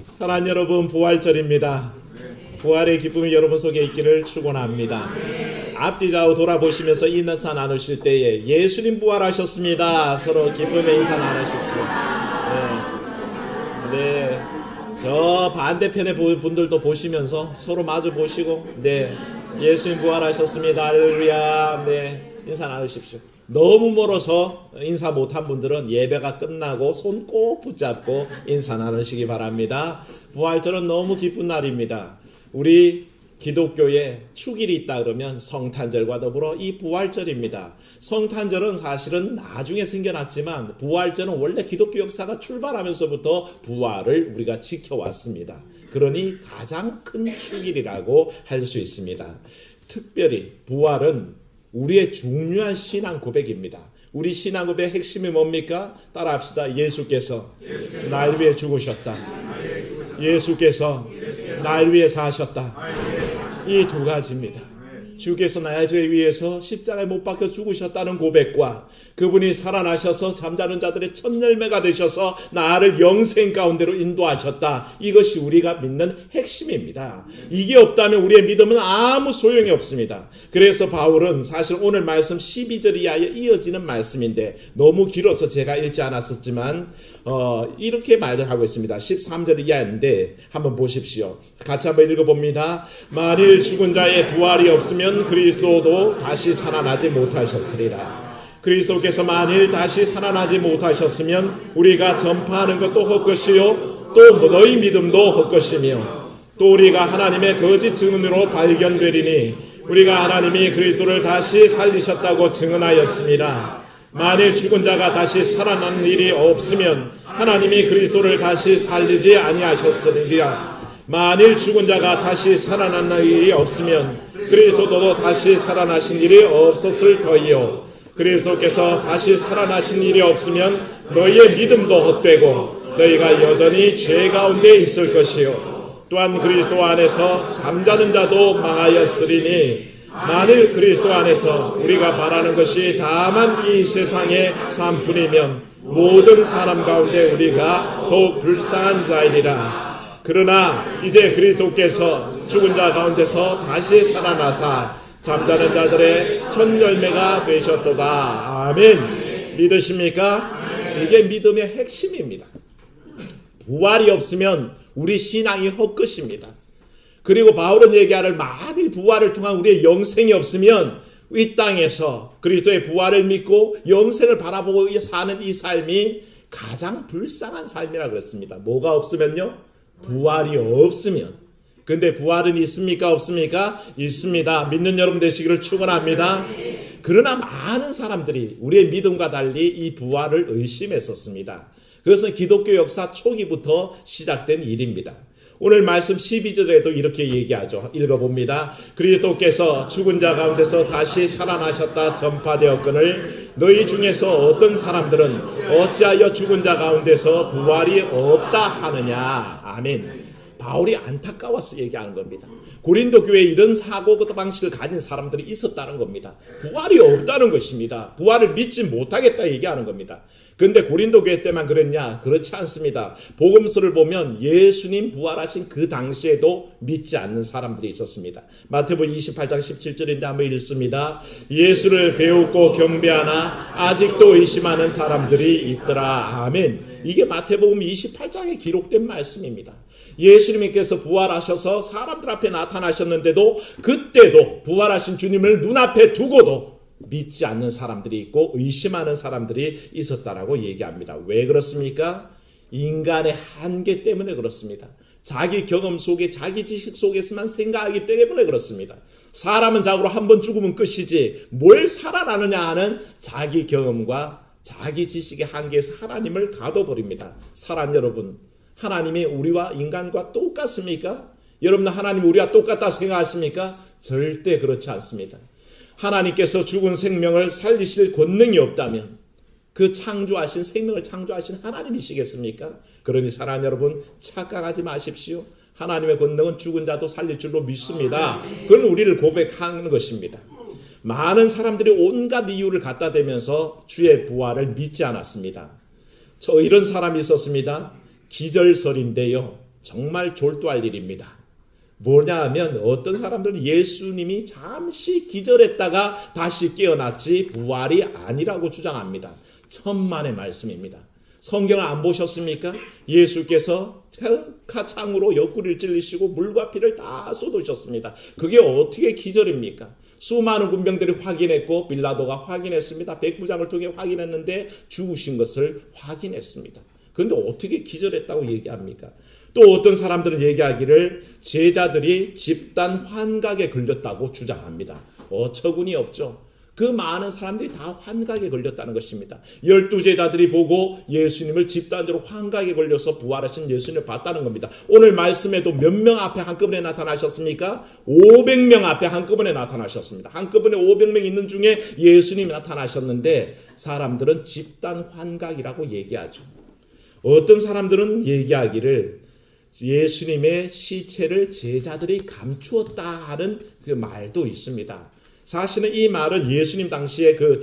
사랑하는 여러분, 부활절입니다. 부활의 기쁨이 여러분 속에 있기를 축원합니다. 앞뒤 좌우 돌아보시면서 인사 나누실 때에 예수님 부활하셨습니다. 서로 기쁨의 인사 나누십시오. 네. 저 반대편의 분들도 보시면서 서로 마주 보시고, 예수님 부활하셨습니다. 할렐루야. 인사 나누십시오. 너무 멀어서 인사 못한 분들은 예배가 끝나고 손 꼭 붙잡고 인사 나누시기 바랍니다. 부활절은 너무 기쁜 날입니다. 우리 기독교에 축일이 있다 그러면 성탄절과 더불어 이 부활절입니다. 성탄절은 사실은 나중에 생겨났지만 부활절은 원래 기독교 역사가 출발하면서부터 부활을 우리가 지켜왔습니다. 그러니 가장 큰 축일이라고 할 수 있습니다. 특별히 부활은 우리의 중요한 신앙 고백입니다. 우리 신앙 고백의 핵심이 뭡니까? 따라합시다. 예수께서 날 위해 죽으셨다. 예수께서 날 위해 사셨다. 이 두 가지입니다. 주께서 나를 위해서 십자가에 못 박혀 죽으셨다는 고백과 그분이 살아나셔서 잠자는 자들의 첫 열매가 되셔서 나를 영생 가운데로 인도하셨다. 이것이 우리가 믿는 핵심입니다. 이게 없다면 우리의 믿음은 아무 소용이 없습니다. 그래서 바울은 사실 오늘 말씀 12절 이하에 이어지는 말씀인데 너무 길어서 제가 읽지 않았었지만 이렇게 말을 하고 있습니다. 13절 이하인데 한번 보십시오. 같이 한번 읽어봅니다. 만일 죽은 자의 부활이 없으면 그리스도도 다시 살아나지 못하셨으리라. 그리스도께서 만일 다시 살아나지 못하셨으면 우리가 전파하는 것도 헛것이요 또 너희 믿음도 헛것이며 또 우리가 하나님의 거짓 증언으로 발견되리니 우리가 하나님이 그리스도를 다시 살리셨다고 증언하였습니다. 만일 죽은 자가 다시 살아나는 일이 없으면 하나님이 그리스도를 다시 살리지 아니하셨으리라. 만일 죽은 자가 다시 살아나는 일이 없으면 그리스도도 다시 살아나신 일이 없었을 터이요. 그리스도께서 다시 살아나신 일이 없으면 너희의 믿음도 헛되고 너희가 여전히 죄 가운데 있을 것이요. 또한 그리스도 안에서 잠자는 자도 망하였으리니 만일 그리스도 안에서 우리가 바라는 것이 다만 이 세상의 삶뿐이면 모든 사람 가운데 우리가 더욱 불쌍한 자이리라. 그러나 이제 그리스도께서 죽은 자 가운데서 다시 살아나사 잠자는 자들의 첫 열매가 되셨도다. 아멘. 믿으십니까? 이게 믿음의 핵심입니다. 부활이 없으면 우리 신앙이 헛것입니다. 그리고 바울은 얘기하를 만일 부활을 통한 우리의 영생이 없으면 이 땅에서 그리스도의 부활을 믿고 영생을 바라보고 사는 이 삶이 가장 불쌍한 삶이라고 그랬습니다. 뭐가 없으면요? 부활이 없으면. 근데 부활은 있습니까? 없습니까? 있습니다. 믿는 여러분 되시기를 축원합니다. 그러나 많은 사람들이 우리의 믿음과 달리 이 부활을 의심했었습니다. 그것은 기독교 역사 초기부터 시작된 일입니다. 오늘 말씀 12절에도 이렇게 얘기하죠. 읽어봅니다. 그리스도께서 죽은 자 가운데서 다시 살아나셨다 전파되었거늘 너희 중에서 어떤 사람들은 어찌하여 죽은 자 가운데서 부활이 없다 하느냐. 아멘. 바울이 안타까워서 얘기하는 겁니다. 고린도 교회에 이런 사고 방식을 가진 사람들이 있었다는 겁니다. 부활이 없다는 것입니다. 부활을 믿지 못하겠다 얘기하는 겁니다. 근데 고린도 교회 때만 그랬냐? 그렇지 않습니다. 복음서를 보면 예수님 부활하신 그 당시에도 믿지 않는 사람들이 있었습니다. 마태복음 28장 17절인데 한번 읽습니다. 예수를 배우고 경배하나 아직도 의심하는 사람들이 있더라. 아멘. 이게 마태복음 28장에 기록된 말씀입니다. 예수님께서 부활하셔서 사람들 앞에 나타나셨는데도 그때도 부활하신 주님을 눈앞에 두고도 믿지 않는 사람들이 있고 의심하는 사람들이 있었다라고 얘기합니다. 왜 그렇습니까? 인간의 한계 때문에 그렇습니다. 자기 경험 속에 자기 지식 속에서만 생각하기 때문에 그렇습니다. 사람은 자고로 한번 죽으면 끝이지 뭘 살아나느냐 하는 자기 경험과 자기 지식의 한계에서 하나님을 가둬버립니다. 사랑하는 여러분, 하나님이 우리와 인간과 똑같습니까? 여러분, 하나님이 우리와 똑같다 생각하십니까? 절대 그렇지 않습니다. 하나님께서 죽은 생명을 살리실 권능이 없다면 그 창조하신 생명을 창조하신 하나님이시겠습니까? 그러니 사랑하는 여러분, 착각하지 마십시오. 하나님의 권능은 죽은 자도 살릴 줄로 믿습니다. 그건 우리를 고백하는 것입니다. 많은 사람들이 온갖 이유를 갖다 대면서 주의 부활을 믿지 않았습니다. 저 이런 사람이 있었습니다. 기절설인데요. 정말 졸도할 일입니다. 뭐냐 하면 어떤 사람들은 예수님이 잠시 기절했다가 다시 깨어났지 부활이 아니라고 주장합니다. 천만의 말씀입니다. 성경을 안 보셨습니까? 예수께서 창으로 옆구리를 찔리시고 물과 피를 다 쏟으셨습니다. 그게 어떻게 기절입니까? 수많은 군병들이 확인했고 빌라도가 확인했습니다. 백부장을 통해 확인했는데 죽으신 것을 확인했습니다. 그런데 어떻게 기절했다고 얘기합니까? 또 어떤 사람들은 얘기하기를 제자들이 집단 환각에 걸렸다고 주장합니다. 어처구니 없죠. 그 많은 사람들이 다 환각에 걸렸다는 것입니다. 12제자들이 보고 예수님을 집단적으로 환각에 걸려서 부활하신 예수님을 봤다는 겁니다. 오늘 말씀에도 몇 명 앞에 한꺼번에 나타나셨습니까? 500명 앞에 한꺼번에 나타나셨습니다. 한꺼번에 500명 있는 중에 예수님이 나타나셨는데 사람들은 집단 환각이라고 얘기하죠. 어떤 사람들은 얘기하기를 예수님의 시체를 제자들이 감추었다 하는 그 말도 있습니다. 사실은 이 말은 예수님 당시에 그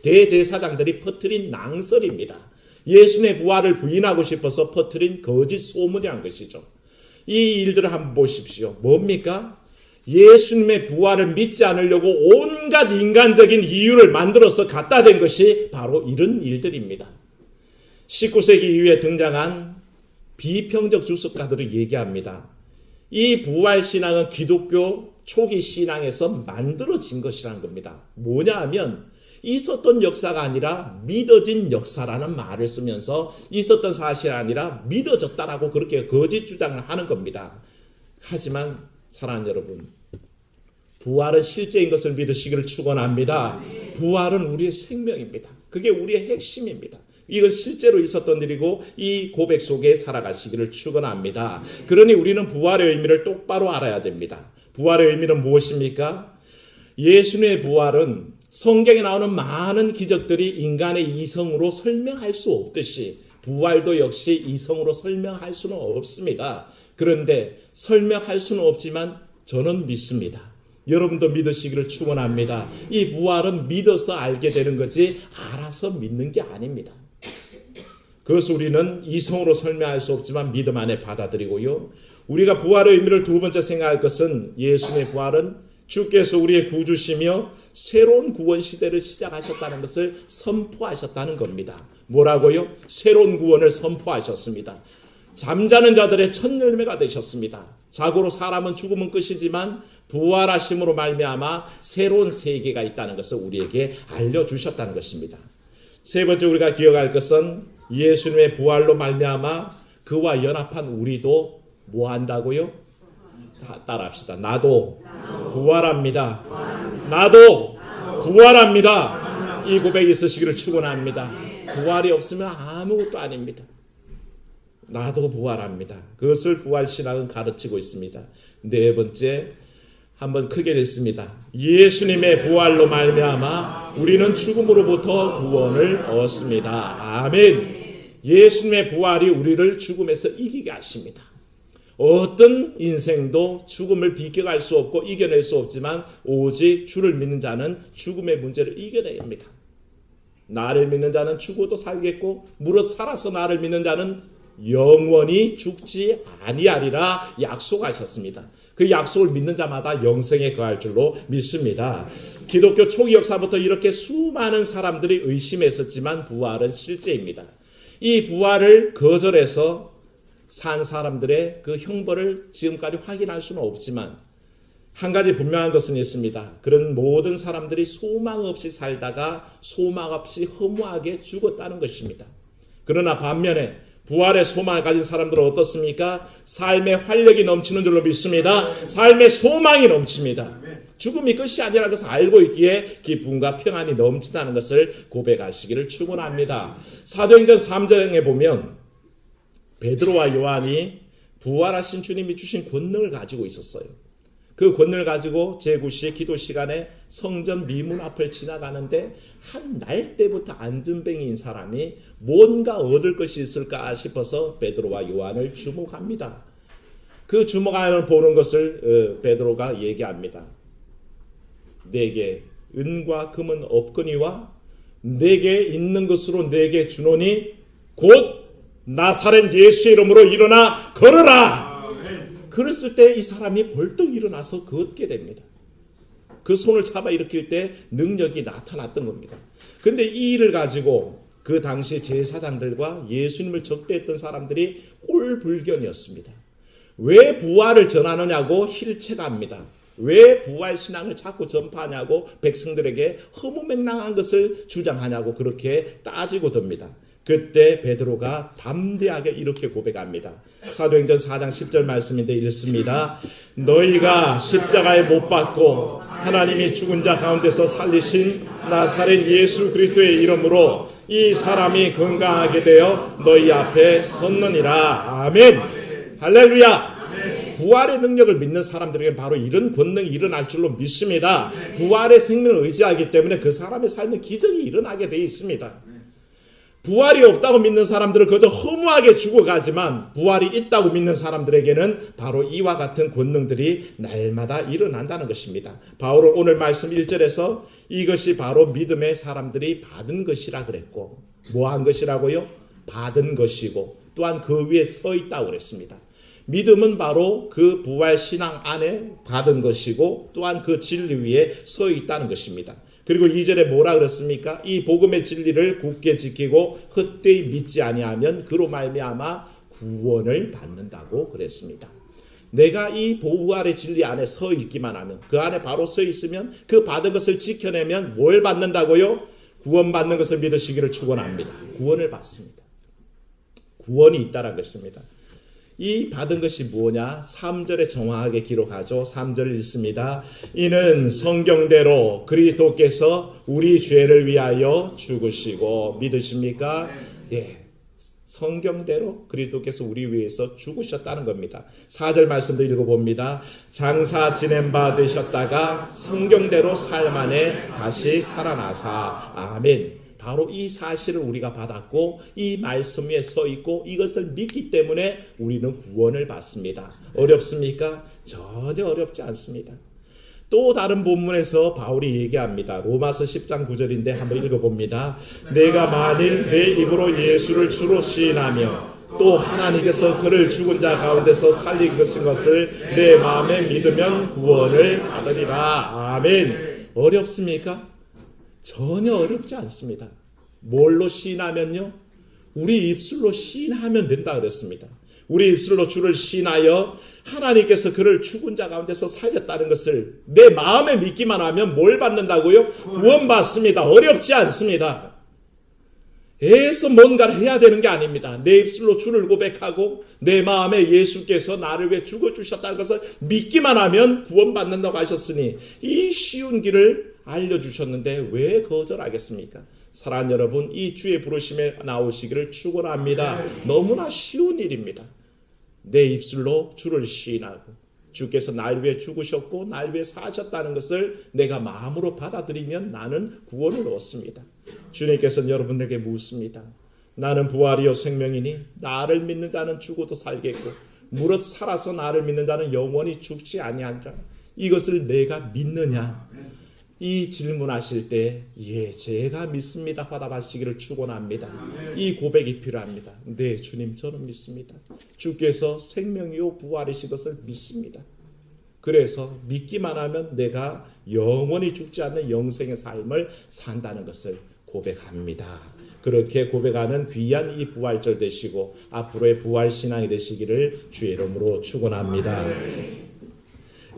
대제사장들이 퍼뜨린 낭설입니다. 예수님의 부활을 부인하고 싶어서 퍼뜨린 거짓 소문이란 것이죠. 이 일들을 한번 보십시오. 뭡니까? 예수님의 부활을 믿지 않으려고 온갖 인간적인 이유를 만들어서 갖다 댄 것이 바로 이런 일들입니다. 19세기 이후에 등장한 비평적 주석가들을 얘기합니다. 이 부활신앙은 기독교 초기 신앙에서 만들어진 것이라는 겁니다. 뭐냐 하면 있었던 역사가 아니라 믿어진 역사라는 말을 쓰면서 있었던 사실이 아니라 믿어졌다라고 그렇게 거짓 주장을 하는 겁니다. 하지만 사랑하는 여러분, 부활은 실제인 것을 믿으시기를 축원합니다. 부활은 우리의 생명입니다. 그게 우리의 핵심입니다. 이건 실제로 있었던 일이고 이 고백 속에 살아가시기를 축원합니다. 그러니 우리는 부활의 의미를 똑바로 알아야 됩니다. 부활의 의미는 무엇입니까? 예수님의 부활은 성경에 나오는 많은 기적들이 인간의 이성으로 설명할 수 없듯이 부활도 역시 이성으로 설명할 수는 없습니다. 그런데 설명할 수는 없지만 저는 믿습니다. 여러분도 믿으시기를 축원합니다. 이 부활은 믿어서 알게 되는 거지 알아서 믿는 게 아닙니다. 그것을 우리는 이성으로 설명할 수 없지만 믿음 안에 받아들이고요. 우리가 부활의 의미를 두 번째 생각할 것은 예수님의 부활은 주께서 우리의 구주시며 새로운 구원 시대를 시작하셨다는 것을 선포하셨다는 겁니다. 뭐라고요? 새로운 구원을 선포하셨습니다. 잠자는 자들의 첫 열매가 되셨습니다. 자고로 사람은 죽으면 끝이지만 부활하심으로 말미암아 새로운 세계가 있다는 것을 우리에게 알려주셨다는 것입니다. 세 번째 우리가 기억할 것은 예수님의 부활로 말미암아 그와 연합한 우리도 뭐 한다고요? 따라합시다. 나도 부활합니다. 나도 부활합니다. 이 고백이 있으시기를 축원합니다. 부활이 없으면 아무것도 아닙니다. 나도 부활합니다. 그것을 부활신앙은 가르치고 있습니다. 네 번째 한번 크게 읽습니다. 예수님의 부활로 말미암아 우리는 죽음으로부터 구원을 얻습니다. 아멘. 예수님의 부활이 우리를 죽음에서 이기게 하십니다. 어떤 인생도 죽음을 비껴갈 수 없고 이겨낼 수 없지만 오직 주를 믿는 자는 죽음의 문제를 이겨냅니다. 나를 믿는 자는 죽어도 살겠고 무릇 살아서 나를 믿는 자는 영원히 죽지 아니하리라 약속하셨습니다. 그 약속을 믿는 자마다 영생에 거할 줄로 믿습니다. 기독교 초기 역사부터 이렇게 수많은 사람들이 의심했었지만 부활은 실제입니다. 이 부활을 거절해서 산 사람들의 그 형벌을 지금까지 확인할 수는 없지만 한 가지 분명한 것은 있습니다. 그런 모든 사람들이 소망 없이 살다가 소망 없이 허무하게 죽었다는 것입니다. 그러나 반면에 부활의 소망을 가진 사람들은 어떻습니까? 삶의 활력이 넘치는 줄로 믿습니다. 삶의 소망이 넘칩니다. 죽음이 끝이 아니라는 것을 알고 있기에 기쁨과 평안이 넘친다는 것을 고백하시기를 축원합니다. 사도행전 3장에 보면 베드로와 요한이 부활하신 주님이 주신 권능을 가지고 있었어요. 그 권능을 가지고 제9시 기도 시간에 성전 미문 앞을 지나가는데 한 날 때부터 안전뱅이인 사람이 뭔가 얻을 것이 있을까 싶어서 베드로와 요한을 주목합니다. 그 주목하는 보는 것을 베드로가 얘기합니다. 내게 은과 금은 없거니와 내게 있는 것으로 내게 주노니 곧 나사렛 예수의 이름으로 일어나 걸어라. 그랬을 때 이 사람이 벌떡 일어나서 걷게 됩니다. 그 손을 잡아 일으킬 때 능력이 나타났던 겁니다. 근데 이 일을 가지고 그 당시 제사장들과 예수님을 적대했던 사람들이 꼴불견이었습니다. 왜 부활을 전하느냐고 힐책합니다. 왜 부활 신앙을 자꾸 전파하냐고 백성들에게 허무맹랑한 것을 주장하냐고 그렇게 따지고 듭니다. 그때 베드로가 담대하게 이렇게 고백합니다. 사도행전 4장 10절 말씀인데 읽습니다. 너희가 십자가에 못 박고 하나님이 죽은 자 가운데서 살리신 나사렛 예수 그리스도의 이름으로 이 사람이 건강하게 되어 너희 앞에 섰느니라. 아멘. 할렐루야. 부활의 능력을 믿는 사람들에게는 바로 이런 권능이 일어날 줄로 믿습니다. 부활의 생명을 의지하기 때문에 그 사람의 삶에 기적이 일어나게 되어 있습니다. 부활이 없다고 믿는 사람들은 그저 허무하게 죽어가지만 부활이 있다고 믿는 사람들에게는 바로 이와 같은 권능들이 날마다 일어난다는 것입니다. 바울은 오늘 말씀 1절에서 이것이 바로 믿음의 사람들이 받은 것이라 그랬고, 뭐한 것이라고요? 받은 것이고 또한 그 위에 서 있다고 그랬습니다. 믿음은 바로 그 부활 신앙 안에 받은 것이고 또한 그 진리 위에 서 있다는 것입니다. 그리고 2절에 뭐라 그랬습니까? 이 복음의 진리를 굳게 지키고 헛되이 믿지 아니하면 그로 말미암아 구원을 받는다고 그랬습니다. 내가 이 부활의 진리 안에 서 있기만 하면, 그 안에 바로 서 있으면, 그 받은 것을 지켜내면 뭘 받는다고요? 구원받는 것을 믿으시기를 축원합니다. 구원을 받습니다. 구원이 있다는 것입니다. 이 받은 것이 뭐냐? 3절에 정확하게 기록하죠. 3절을 읽습니다. 이는 성경대로 그리스도께서 우리 죄를 위하여 죽으시고, 믿으십니까? 네. 성경대로 그리스도께서 우리 위해서 죽으셨다는 겁니다. 4절 말씀도 읽어봅니다. 장사 지낸 바 되셨다가 성경대로 삶 안에 다시 살아나사. 아멘. 바로 이 사실을 우리가 받았고 이 말씀 위에 서 있고 이것을 믿기 때문에 우리는 구원을 받습니다. 어렵습니까? 전혀 어렵지 않습니다. 또 다른 본문에서 바울이 얘기합니다. 로마서 10장 9절인데 한번 읽어봅니다. 내가 만일 내 입으로 예수를 주로 시인하며 또 하나님께서 그를 죽은 자 가운데서 살린 것을 내 마음에 믿으면 구원을 받으리라. 아멘. 어렵습니까? 전혀 어렵지 않습니다. 뭘로 시인하면요? 우리 입술로 시인하면 된다 그랬습니다. 우리 입술로 주를 시인하여 하나님께서 그를 죽은 자 가운데서 살렸다는 것을 내 마음에 믿기만 하면 뭘 받는다고요? 구원받습니다. 어렵지 않습니다. 애써 뭔가를 해야 되는 게 아닙니다. 내 입술로 주를 고백하고 내 마음에 예수께서 나를 위해 죽어주셨다는 것을 믿기만 하면 구원받는다고 하셨으니 이 쉬운 길을 알려주셨는데 왜 거절하겠습니까? 사랑하는 여러분, 이 주의 부르심에 나오시기를 축원합니다. 너무나 쉬운 일입니다. 내 입술로 주를 시인하고 주께서 날 위해 죽으셨고 날 위해 사셨다는 것을 내가 마음으로 받아들이면 나는 구원을 얻습니다. 주님께서는 여러분에게 묻습니다. 나는 부활이요 생명이니 나를 믿는 자는 죽어도 살겠고 무릇 살아서 나를 믿는 자는 영원히 죽지 아니하리라. 이것을 내가 믿느냐? 이 질문하실 때 예, 제가 믿습니다 화답하시기를 축원합니다. 이 고백이 필요합니다. 네, 주님 저는 믿습니다. 주께서 생명이요 부활이신 것을 믿습니다. 그래서 믿기만 하면 내가 영원히 죽지 않는 영생의 삶을 산다는 것을 고백합니다. 그렇게 고백하는 귀한 이 부활절 되시고 앞으로의 부활 신앙이 되시기를 주의 이름으로 축원합니다.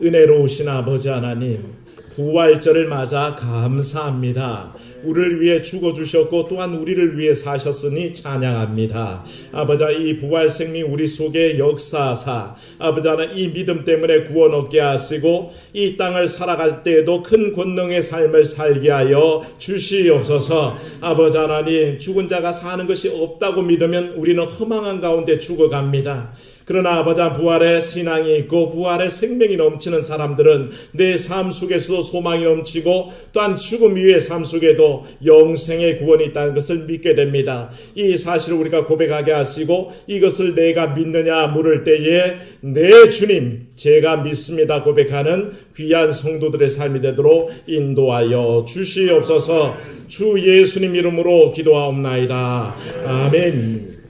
은혜로우신 아버지 하나님, 부활절을 맞아 감사합니다. 우리를 위해 죽어주셨고 또한 우리를 위해 사셨으니 찬양합니다. 아버지, 이 부활 생명 우리 속에 역사하사 아버지 하나님 이 믿음 때문에 구원 얻게 하시고 이 땅을 살아갈 때에도 큰 권능의 삶을 살게 하여 주시옵소서. 아버지 하나님, 죽은 자가 사는 것이 없다고 믿으면 우리는 허망한 가운데 죽어갑니다. 그러나 아버지, 부활의 신앙이 있고 부활의 생명이 넘치는 사람들은 내 삶 속에서도 소망이 넘치고 또한 죽음 이후의 삶 속에도 영생의 구원이 있다는 것을 믿게 됩니다. 이 사실을 우리가 고백하게 하시고 이것을 내가 믿느냐 물을 때에 네 주님 제가 믿습니다 고백하는 귀한 성도들의 삶이 되도록 인도하여 주시옵소서. 주 예수님 이름으로 기도하옵나이다. 아멘.